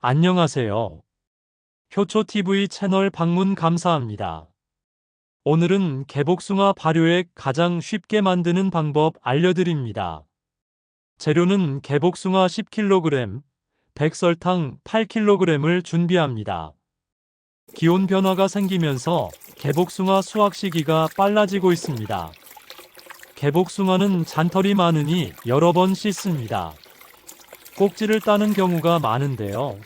안녕하세요. 효초TV 채널 방문 감사합니다. 오늘은 개복숭아 발효액 가장 쉽게 만드는 방법 알려드립니다. 재료는 개복숭아 10kg, 백설탕 8kg을 준비합니다. 기온 변화가 생기면서 개복숭아 수확 시기가 빨라지고 있습니다. 개복숭아는 잔털이 많으니 여러 번 씻습니다. 꼭지를 따는 경우가 많은데요.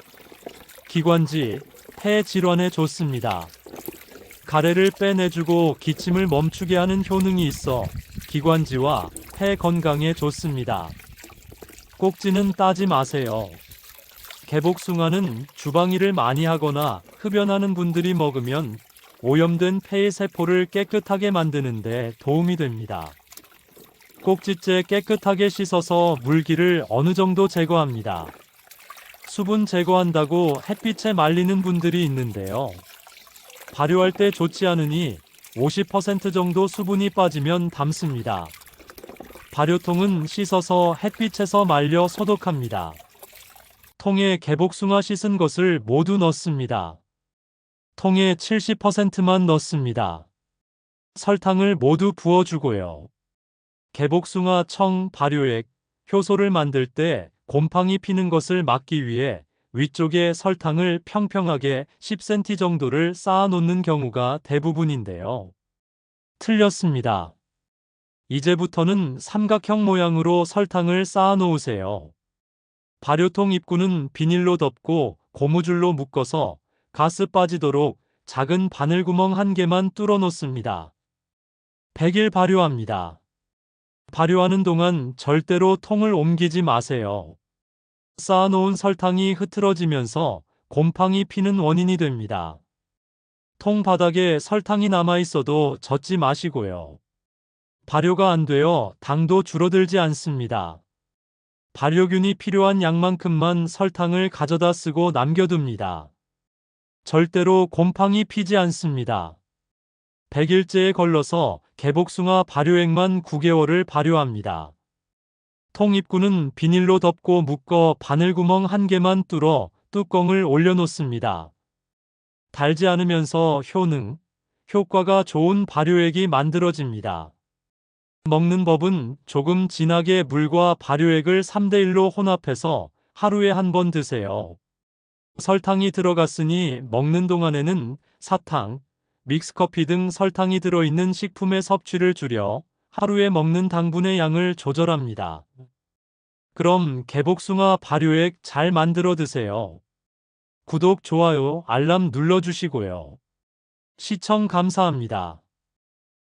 기관지, 폐 질환에 좋습니다. 가래를 빼내주고 기침을 멈추게 하는 효능이 있어 기관지와 폐 건강에 좋습니다. 꼭지는 따지 마세요. 개복숭아는 주방일을 많이 하거나 흡연하는 분들이 먹으면 오염된 폐의 세포를 깨끗하게 만드는데 도움이 됩니다. 꼭지째 깨끗하게 씻어서 물기를 어느 정도 제거합니다. 수분 제거한다고 햇빛에 말리는 분들이 있는데요. 발효할 때 좋지 않으니 50% 정도 수분이 빠지면 담습니다. 발효통은 씻어서 햇빛에서 말려 소독합니다. 통에 개복숭아 씻은 것을 모두 넣습니다. 통에 70%만 넣습니다. 설탕을 모두 부어주고요. 개복숭아 청 발효액, 효소를 만들 때 곰팡이 피는 것을 막기 위해 위쪽에 설탕을 평평하게 10cm 정도를 쌓아 놓는 경우가 대부분인데요. 틀렸습니다. 이제부터는 삼각형 모양으로 설탕을 쌓아 놓으세요. 발효통 입구는 비닐로 덮고 고무줄로 묶어서 가스 빠지도록 작은 바늘구멍 1개만 뚫어 놓습니다. 100일 발효합니다. 발효하는 동안 절대로 통을 옮기지 마세요. 쌓아놓은 설탕이 흐트러지면서 곰팡이 피는 원인이 됩니다. 통 바닥에 설탕이 남아있어도 젓지 마시고요. 발효가 안 되어 당도 줄어들지 않습니다. 발효균이 필요한 양만큼만 설탕을 가져다 쓰고 남겨둡니다. 절대로 곰팡이 피지 않습니다. 100일째에 걸러서 개복숭아 발효액만 9개월을 발효합니다. 통 입구는 비닐로 덮고 묶어 바늘구멍 1개만 뚫어 뚜껑을 올려놓습니다. 달지 않으면서 효과가 좋은 발효액이 만들어집니다. 먹는 법은 조금 진하게 물과 발효액을 3:1로 혼합해서 하루에 1번 드세요. 설탕이 들어갔으니 먹는 동안에는 사탕, 믹스커피 등 설탕이 들어있는 식품의 섭취를 줄여 하루에 먹는 당분의 양을 조절합니다. 그럼 개복숭아 발효액 잘 만들어 드세요. 구독, 좋아요, 알람 눌러주시고요. 시청 감사합니다.